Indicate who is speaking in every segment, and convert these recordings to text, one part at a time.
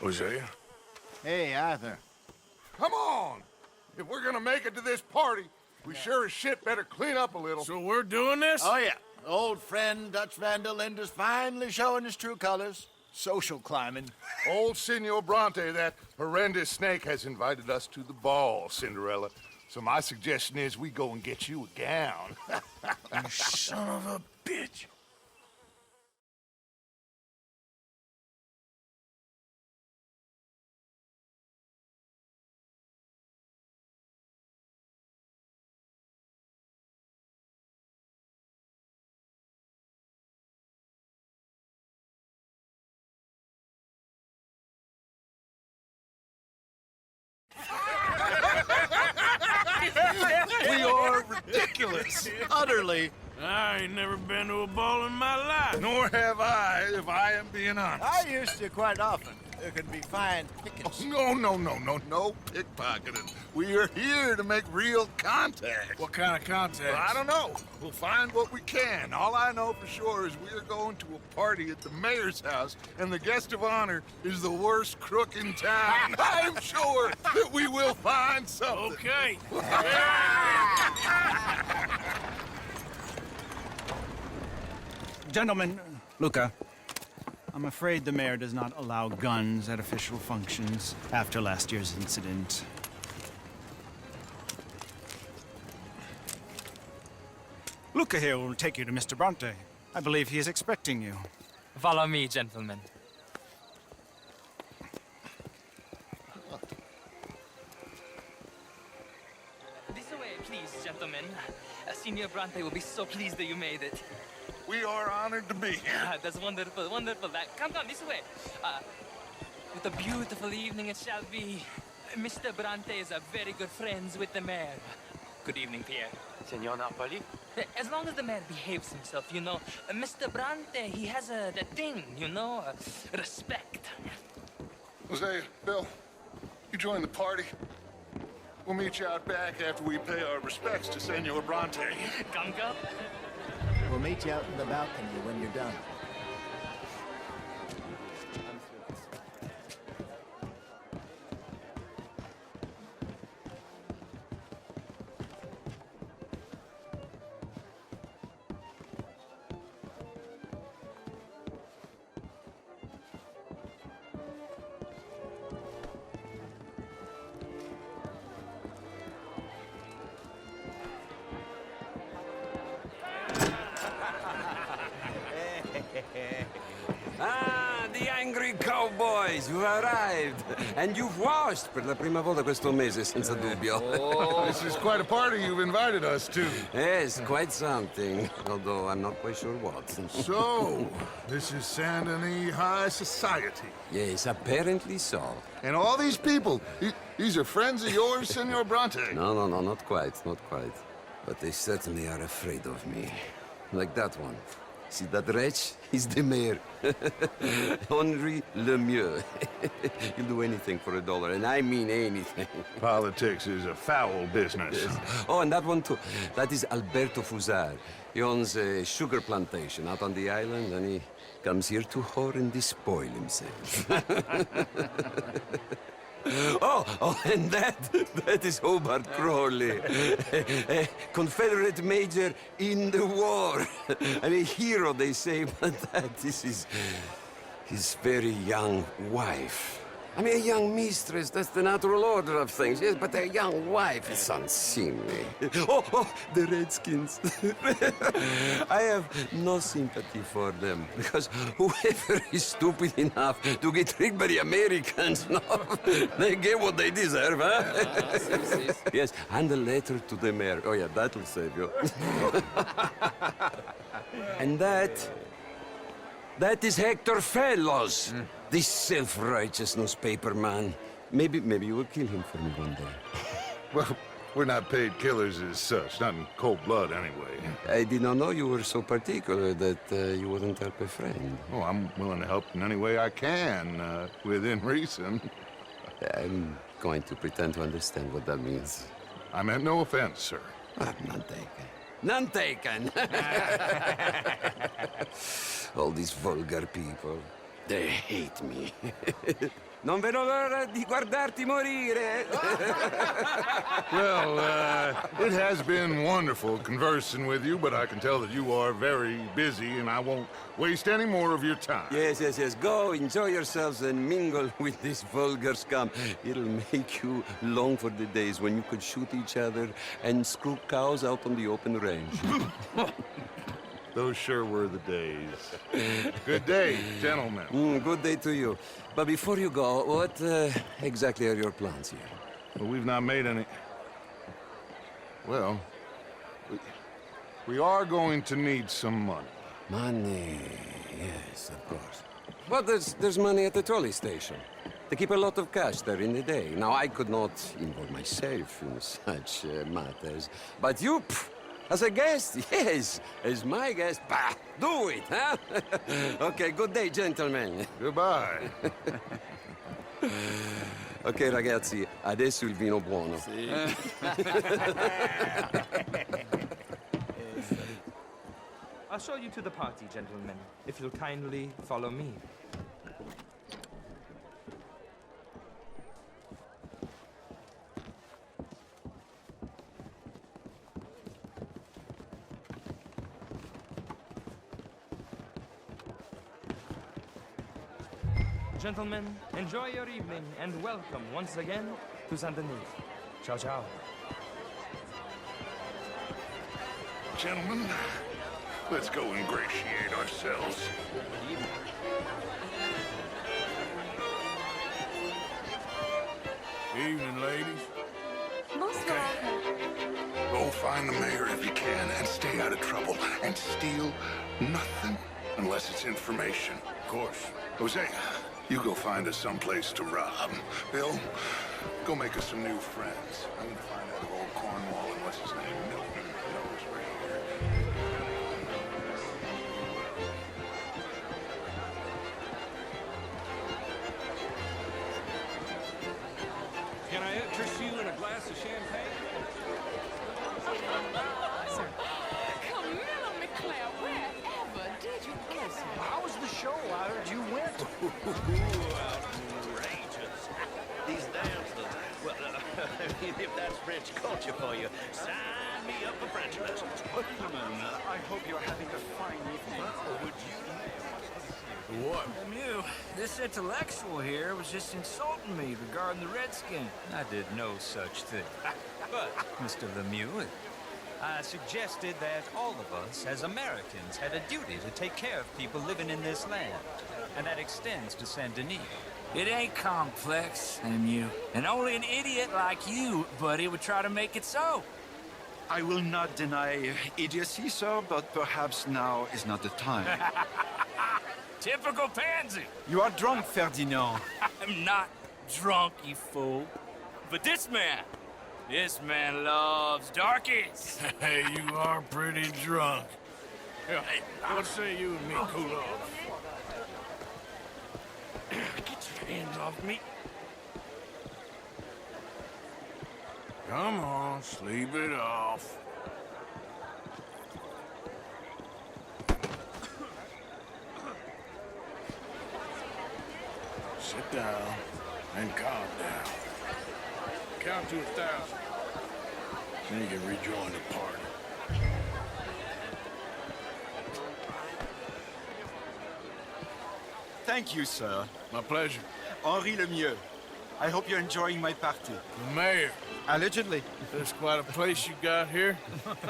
Speaker 1: Hosea?
Speaker 2: Hey, Arthur.
Speaker 3: Come on! If we're gonna make it to this party, we sure as shit better clean up a little.
Speaker 1: So we're doing this?
Speaker 2: Oh, yeah. Old friend Dutch Van der Linde's finally showing his true colors. Social climbing.
Speaker 3: Old Senor Bronte, that horrendous snake, has invited us to the ball, Cinderella. So my suggestion is we go and get you a gown.
Speaker 1: You son of a bitch.
Speaker 2: We are ridiculous. Utterly.
Speaker 1: I ain't never been to a ball in my life.
Speaker 3: Nor have I, if I am being honest.
Speaker 2: I used to quite often. There can be fine pickings.
Speaker 3: No pickpocketing. We are here to make real contact.
Speaker 1: What kind of contact?
Speaker 3: Well, I don't know. We'll find what we can. All I know for sure is we are going to a party at the mayor's house, and the guest of honor is the worst crook in town. I'm sure that we will find something.
Speaker 1: Okay.
Speaker 4: Gentlemen, Luca, I'm afraid the mayor does not allow guns at official functions after last year's incident. Luca here will take you to Mr. Bronte. I believe he is expecting you.
Speaker 5: Follow me, gentlemen. This way, please, gentlemen. Senior Bronte will be so pleased that you made it.
Speaker 3: We are honored to be here.
Speaker 5: That's wonderful, wonderful. Come this way. What a beautiful evening it shall be. Mr. Bronte is a very good friends with the mayor. Good evening, Pierre.
Speaker 6: Senor Napoli?
Speaker 5: As long as the mayor behaves himself, you know. Mr. Bronte, he has that thing, you know, respect.
Speaker 3: Hosea, Bill, you join the party. We'll meet you out back after we pay our respects to Senor Bronte.
Speaker 5: Come.
Speaker 2: We'll meet you out in the balcony when you're done.
Speaker 6: Ah, the angry cowboys, you've arrived. And you've washed per la prima volta questo mese, senza dubbio.
Speaker 3: This is quite a party you've invited us to.
Speaker 6: Yes, quite something. Although I'm not quite sure what.
Speaker 3: So, this is Saint Denis High Society.
Speaker 6: Yes, apparently so.
Speaker 3: And all these people, these are friends of yours, Senor Bronte?
Speaker 6: No, not quite, not quite. But they certainly are afraid of me. Like that one. See that wretch? He's the mayor. Henri Lemieux. He'll do anything for $1, and I mean anything.
Speaker 3: Politics is a foul business.
Speaker 6: Yes. Oh, and that one too. That is Alberto Fusar. He owns a sugar plantation out on the island, and he comes here to whore and despoil himself. Oh, and that is Hobart Crawley, a Confederate major in the war. I mean, hero, they say, but that is his very young wife. I mean, a young mistress, that's the natural order of things, yes, but a young wife is unseemly. Oh, the Redskins. I have no sympathy for them, because whoever is stupid enough to get tricked by the Americans, no, they get what they deserve, huh? Yes, and a letter to the mayor. Oh, yeah, that'll save you. And that is Hector Fellows. This self-righteous newspaper man. Maybe you will kill him for me one day.
Speaker 3: Well, we're not paid killers as such, not in cold blood anyway.
Speaker 6: I did not know you were so particular that you wouldn't help a friend.
Speaker 3: Oh, I'm willing to help in any way I can, within reason.
Speaker 6: I'm going to pretend to understand what that means.
Speaker 3: I meant no offense, sir.
Speaker 6: None taken. None taken! All these vulgar people. They hate me. Non vedo l'ora di guardarti morire.
Speaker 3: Well, it has been wonderful conversing with you, but I can tell that you are very busy, and I won't waste any more of your time.
Speaker 6: Yes, yes, yes. Go, enjoy yourselves and mingle with this vulgar scum. It'll make you long for the days when you could shoot each other and screw cows out on the open range.
Speaker 3: Those sure were the days. Good day, gentlemen.
Speaker 6: Good day to you. But before you go, what exactly are your plans here?
Speaker 3: Well, we've not made any... Well, we are going to need some money.
Speaker 6: Money, yes, of course. But there's money at the trolley station. They keep a lot of cash there in the day. Now, I could not involve myself in such matters. But you, as a guest, yes, as my guest, bah, do it, huh? Okay, good day, gentlemen.
Speaker 3: Goodbye.
Speaker 6: Ok, ragazzi, adesso il vino buono.
Speaker 7: I'll show you to the party, gentlemen, if you'll kindly follow me. Gentlemen, enjoy your evening and welcome once again to Saint Denis. Ciao, ciao.
Speaker 3: Gentlemen, let's go ingratiate ourselves.
Speaker 1: Evening, ladies.
Speaker 8: Bonsoir.
Speaker 3: Go find the mayor if you can and stay out of trouble and steal nothing unless it's information.
Speaker 1: Of course.
Speaker 3: Jose, you go find us someplace to rob. Bill, go make us some new friends. I'm gonna find out if old Cornwall and what's his name, Milton, knows we're here.
Speaker 9: Can I interest you in a glass of champagne?
Speaker 8: Camilla McClare, wherever did you get her?
Speaker 2: How was the show? I heard you went.
Speaker 10: Outrageous. These damsels. Well, if that's French culture for you, sign me up for French lessons.
Speaker 2: I hope you're having a fine evening.
Speaker 10: Would you?
Speaker 1: What?
Speaker 11: Mew, this intellectual here was just insulting me regarding the Redskin. I did no such thing. But, Mr. Lemieux, I suggested that all of us, as Americans, had a duty to take care of people living in this land. And that extends to Saint Denis. It ain't complex, Lemieux. And only an idiot like you, buddy, would try to make it so.
Speaker 12: I will not deny idiocy, sir, but perhaps now is not the time.
Speaker 11: Typical pansy.
Speaker 12: You are drunk, Ferdinand.
Speaker 11: I'm not drunk, you fool. But this man loves darkies.
Speaker 1: Hey, you are pretty drunk. Yeah, what say you and me cool off?
Speaker 11: Get your hands off me.
Speaker 1: Come on, sleep it off. Sit down and calm down. Count to 1,000. Then you can rejoin the party.
Speaker 12: Thank you, sir.
Speaker 1: My pleasure.
Speaker 12: Henri Lemieux. I hope you're enjoying my party.
Speaker 1: The mayor.
Speaker 12: Allegedly.
Speaker 1: There's quite a place you got here.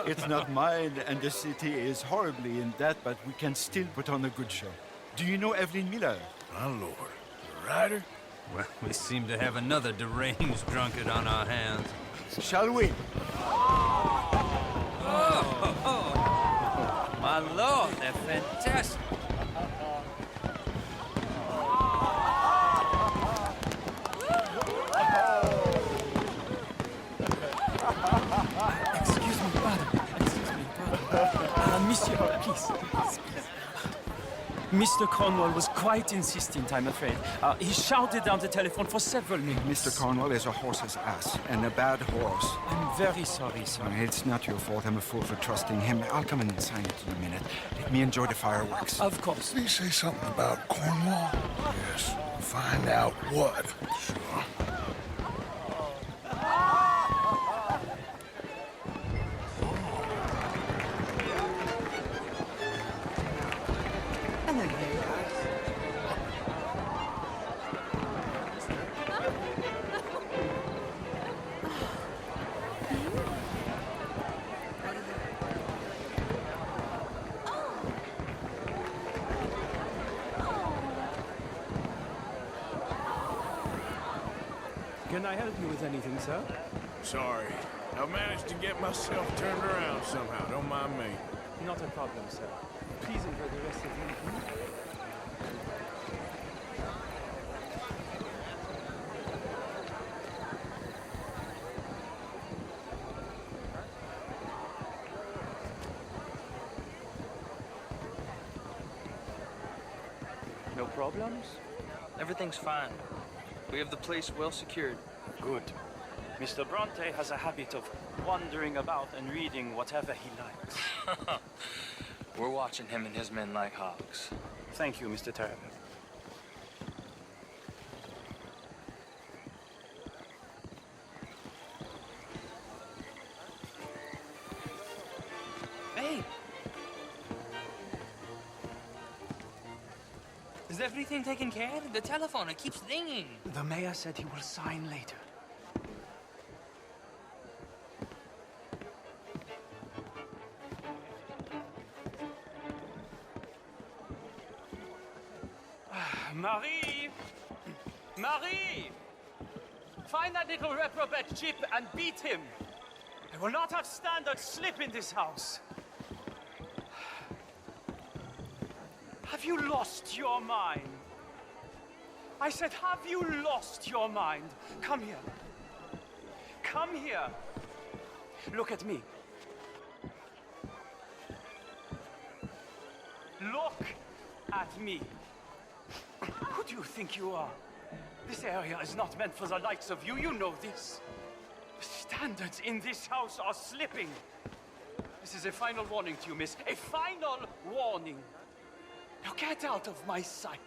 Speaker 12: It's not mine, and the city is horribly in debt, but we can still put on a good show. Do you know Evelyn Miller?
Speaker 1: My lord. The writer?
Speaker 11: Well, we seem to have another deranged drunkard on our hands.
Speaker 12: Shall we?
Speaker 11: My lord, they're fantastic.
Speaker 5: Excuse me, brother. Monsieur, please.
Speaker 11: Mr. Cornwall was quite insistent, I'm afraid. He shouted down the telephone for several minutes.
Speaker 12: Mr. Cornwall is a horse's ass, and a bad horse.
Speaker 11: I'm very sorry, sir.
Speaker 12: It's not your fault. I'm a fool for trusting him. I'll come in and sign it in a minute. Let me enjoy the fireworks.
Speaker 11: Of course.
Speaker 1: Did he say something about Cornwall? Yes. Find out what. Sure.
Speaker 9: Can I help you with anything, sir?
Speaker 1: Sorry. I managed to get myself turned around somehow. Don't mind me.
Speaker 9: Not a problem, sir. Please enjoy the rest of your evening.
Speaker 7: No problems? Everything's fine. We have the place well secured.
Speaker 11: Good. Mr. Bronte has a habit of wandering about and reading whatever he likes.
Speaker 7: We're watching him and his men like hawks.
Speaker 11: Thank you, Mr. Terrible.
Speaker 5: Hey! Is everything taken care of? The telephone, it keeps ringing.
Speaker 11: The mayor said he will sign later. Marie! Marie! Find that little reprobate Chip and beat him. I will not have standard slip in this house. Have you lost your mind? I said, have you lost your mind? Come here. Come here. Look at me. Look at me. Who do you think you are? This area is not meant for the likes of you. You know this. The standards in this house are slipping. This is a final warning to you, miss. A final warning. Now get out of my sight.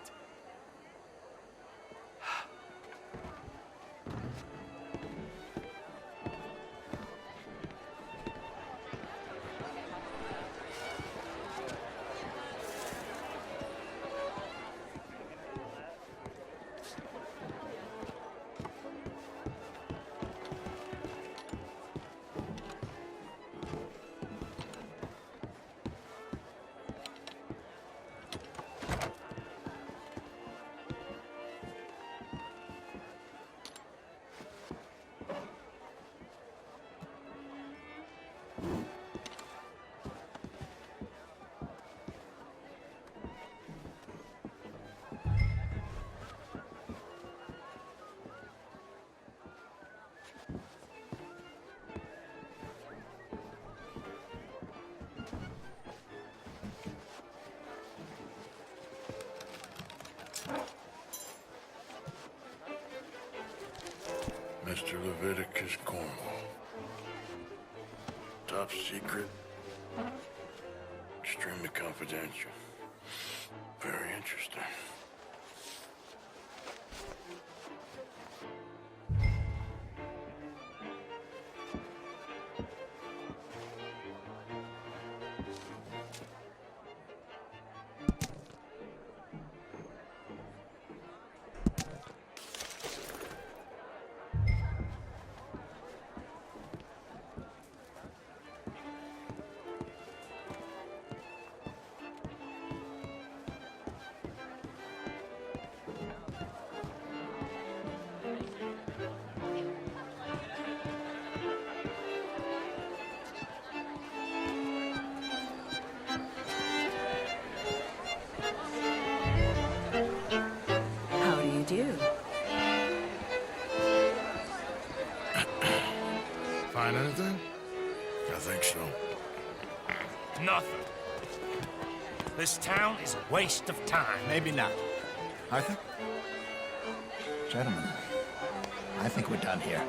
Speaker 1: Mr. Leviticus Cornwall. Top secret. Extremely confidential. Very interesting.
Speaker 8: How do you do?
Speaker 1: Find anything? I think so.
Speaker 9: Nothing.
Speaker 13: This town is a waste of time.
Speaker 2: Maybe not. Arthur? Gentlemen, I think we're done here.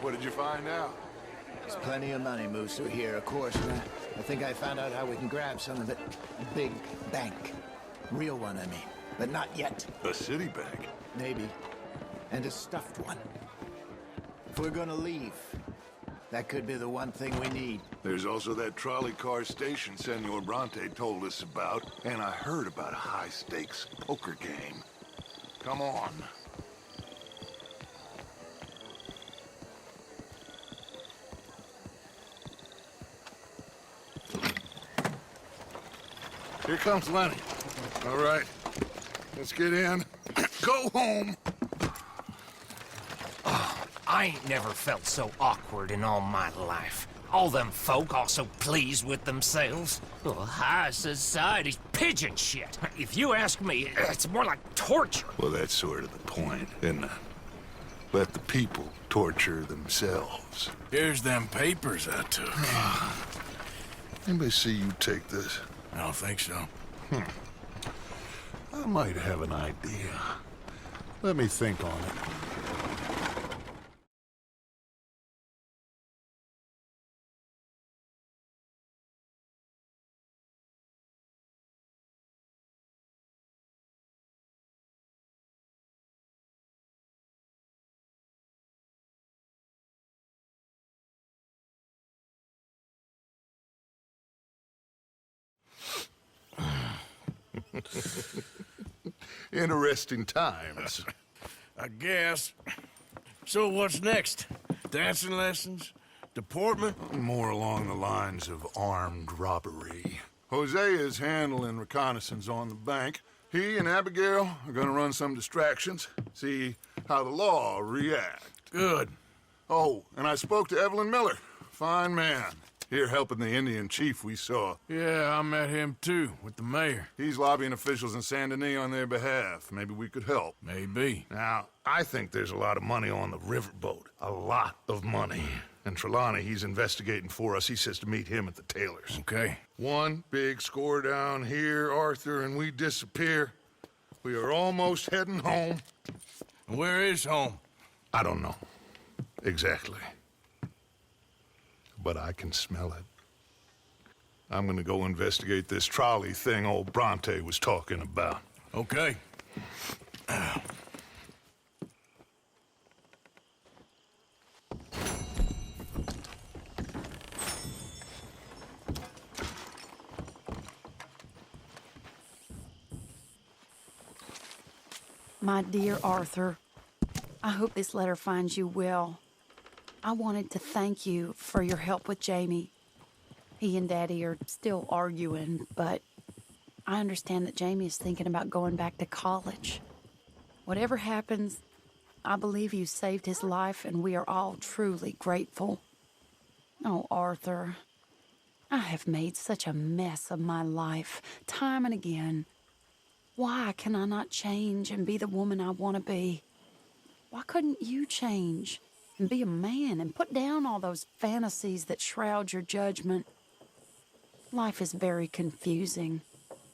Speaker 3: What did you find out?
Speaker 2: There's plenty of money moves through here, of course, and I think I found out how we can grab some of it. A big bank. Real one, I mean. But not yet.
Speaker 3: A city bank?
Speaker 2: Maybe. And a stuffed one. If we're gonna leave, that could be the one thing we need.
Speaker 3: There's also that trolley car station Senor Bronte told us about, and I heard about a high-stakes poker game. Come on. Here comes Lenny. All right, let's get in. Go home.
Speaker 13: I ain't never felt so awkward in all my life. All them folk all so pleased with themselves. Oh, high society's pigeon shit. If you ask me, it's more like torture.
Speaker 3: Well, that's sort of the point, isn't it? Let the people torture themselves.
Speaker 1: Here's them papers I took.
Speaker 3: Anybody see you take this?
Speaker 1: I don't think so.
Speaker 3: I might have an idea. Let me think on it. Interesting times.
Speaker 1: I guess. So what's next? Dancing lessons? Deportment?
Speaker 3: More along the lines of armed robbery. Hosea is handling reconnaissance on the bank. He and Abigail are gonna run some distractions, see how the law react.
Speaker 1: Good.
Speaker 3: Oh, and I spoke to Evelyn Miller. Fine man. Here helping the Indian chief we saw.
Speaker 1: Yeah, I met him too, with the mayor.
Speaker 3: He's lobbying officials in Saint Denis on their behalf. Maybe we could help.
Speaker 1: Maybe.
Speaker 3: Now, I think there's a lot of money on the riverboat. A lot of money. And Trelawney, he's investigating for us. He says to meet him at the Taylors.
Speaker 1: Okay.
Speaker 3: One big score down here, Arthur, and we disappear. We are almost heading home.
Speaker 1: Where is home?
Speaker 3: I don't know. Exactly. But I can smell it. I'm gonna go investigate this trolley thing old Bronte was talking about.
Speaker 1: Okay.
Speaker 14: My dear Arthur, I hope this letter finds you well. I wanted to thank you for your help with Jamie. He and Daddy are still arguing, but I understand that Jamie is thinking about going back to college. Whatever happens, I believe you saved his life, and we are all truly grateful. Oh, Arthur, I have made such a mess of my life, time and again. Why can I not change and be the woman I want to be? Why couldn't you change and be a man and put down all those fantasies that shroud your judgment? Life is very confusing,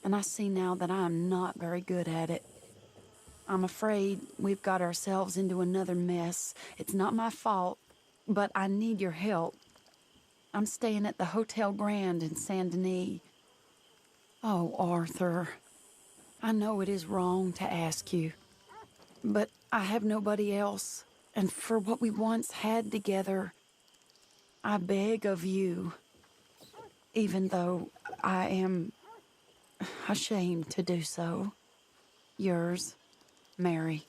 Speaker 14: and I see now that I am not very good at it. I'm afraid we've got ourselves into another mess. It's not my fault, but I need your help. I'm staying at the Hotel Grand in Saint Denis. Oh, Arthur, I know it is wrong to ask you, but I have nobody else, and for what we once had together, I beg of you, even though I am ashamed to do so. Yours, Mary.